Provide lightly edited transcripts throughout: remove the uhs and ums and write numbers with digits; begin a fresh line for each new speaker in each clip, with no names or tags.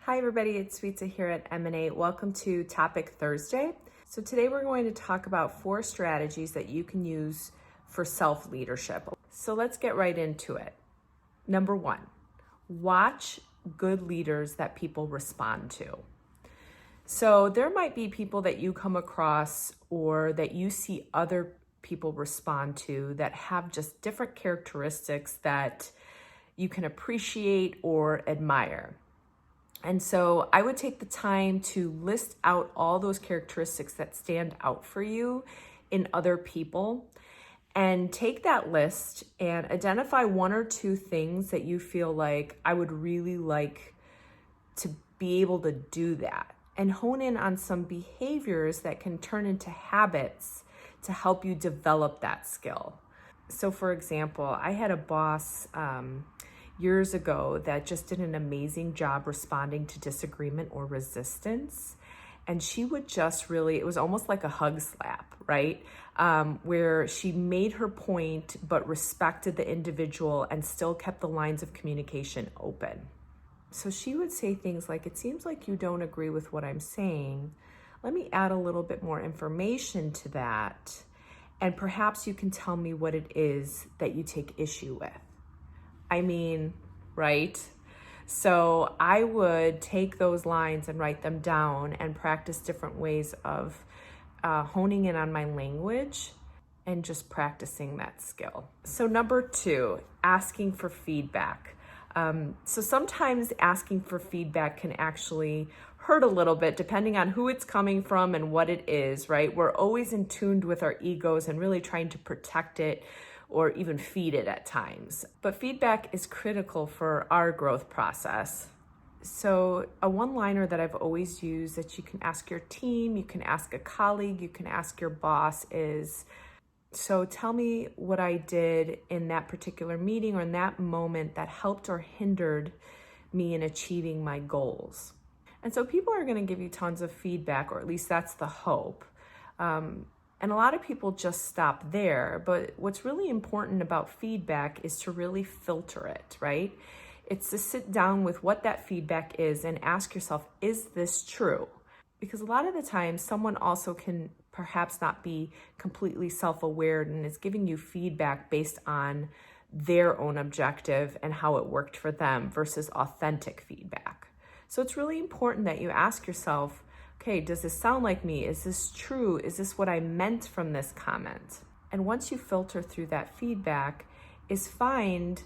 Hi everybody, it's Sweetsa here at Emanate. Welcome to Topic Thursday. So today we're going to talk about 4 strategies that you can use for self-leadership. So let's get right into it. Number 1, watch good leaders that people respond to. So there might be people that you come across or that you see other people respond to that have just different characteristics that you can appreciate or admire. And so I would take the time to list out all those characteristics that stand out for you in other people, and take that list and identify 1 or 2 things that you feel like I would really like to be able to do that, and hone in on some behaviors that can turn into habits to help you develop that skill. So for example, I had a boss years ago that just did an amazing job responding to disagreement or resistance. And she would just really, it was almost like a hug slap, right? Where she made her point, but respected the individual and still kept the lines of communication open. So she would say things like, "It seems like you don't agree with what I'm saying. Let me add a little bit more information to that. And perhaps you can tell me what it is that you take issue with." I mean, right? So I would take those lines and write them down and practice different ways of honing in on my language and just practicing that skill. So number 2, asking for feedback. So sometimes asking for feedback can actually hurt a little bit depending on who it's coming from and what it is, right? We're always in tune with our egos and really trying to protect it or even feed it at times. But feedback is critical for our growth process. So a one-liner that I've always used that you can ask your team, you can ask a colleague, you can ask your boss is, "So tell me what I did in that particular meeting or in that moment that helped or hindered me in achieving my goals." And so people are going to give you tons of feedback, or at least that's the hope. And a lot of people just stop there. But what's really important about feedback is to really filter it, right? It's to sit down with what that feedback is and ask yourself, is this true? Because a lot of the time, someone also can perhaps not be completely self-aware and is giving you feedback based on their own objective and how it worked for them versus authentic feedback. So it's really important that you ask yourself, okay, does this sound like me? Is this true? Is this what I meant from this comment? And once you filter through that feedback, is find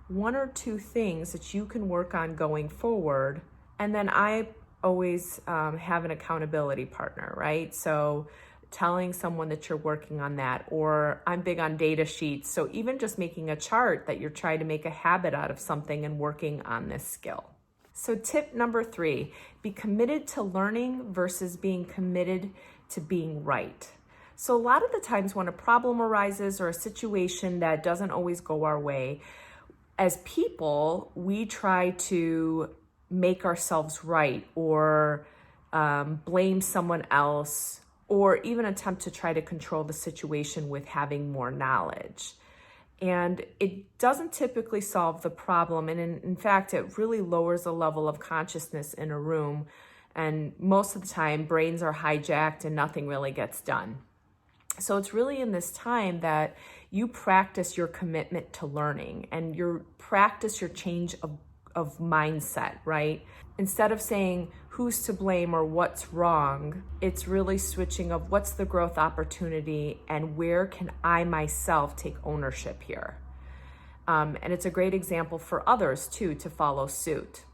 1 or 2 things that you can work on going forward. And then I always have an accountability partner, right? So telling someone that you're working on that, or I'm big on data sheets. So even just making a chart that you're trying to make a habit out of something and working on this skill. So tip number 3, be committed to learning versus being committed to being right. So a lot of the times when a problem arises or a situation that doesn't always go our way, as people, we try to make ourselves right or blame someone else, or even attempt to try to control the situation with having more knowledge. And it doesn't typically solve the problem. And in fact, it really lowers the level of consciousness in a room. And most of the time, brains are hijacked and nothing really gets done. So it's really in this time that you practice your commitment to learning and you practice your change of mindset, right? Instead of saying who's to blame or what's wrong, it's really switching of what's the growth opportunity and where can I myself take ownership here. And it's a great example for others too to follow suit.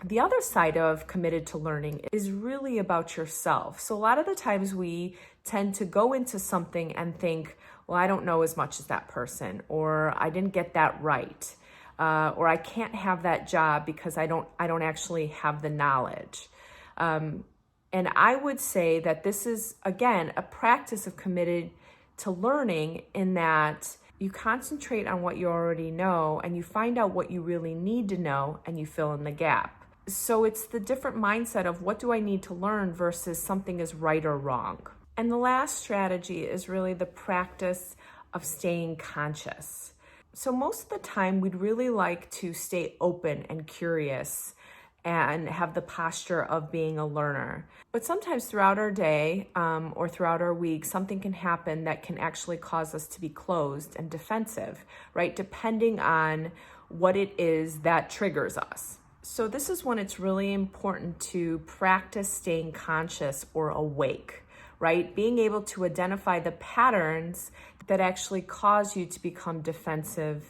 The other side of committed to learning is really about yourself. So a lot of the times we tend to go into something and think, well, I don't know as much as that person, or I didn't get that right. Or I can't have that job because I don't actually have the knowledge. And I would say that this is, again, a practice of committed to learning, in that you concentrate on what you already know and you find out what you really need to know and you fill in the gap. So it's the different mindset of what do I need to learn versus something is right or wrong. And the last strategy is really the practice of staying conscious. So most of the time, we'd really like to stay open and curious and have the posture of being a learner. But sometimes throughout our day or throughout our week, something can happen that can actually cause us to be closed and defensive, right? Depending on what it is that triggers us. So this is when it's really important to practice staying conscious or awake, right? Being able to identify the patterns that actually cause you to become defensive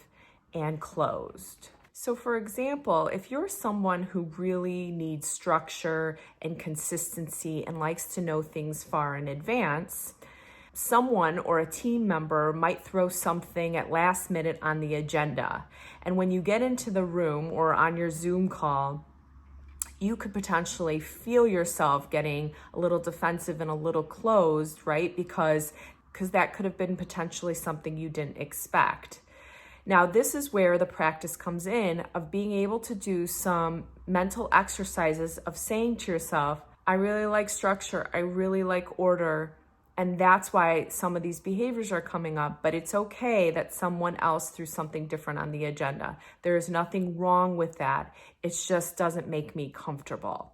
and closed. So for example, if you're someone who really needs structure and consistency and likes to know things far in advance, someone or a team member might throw something at last minute on the agenda. And when you get into the room or on your Zoom call, you could potentially feel yourself getting a little defensive and a little closed, right? Because that could have been potentially something you didn't expect. Now, this is where the practice comes in of being able to do some mental exercises of saying to yourself, I really like structure, I really like order, and that's why some of these behaviors are coming up, but it's okay that someone else threw something different on the agenda. There is nothing wrong with that. It just doesn't make me comfortable.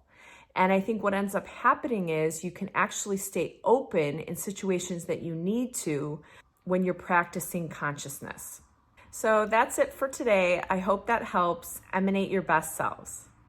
And I think what ends up happening is you can actually stay open in situations that you need to when you're practicing consciousness. So that's it for today. I hope that helps. Emanate your best selves.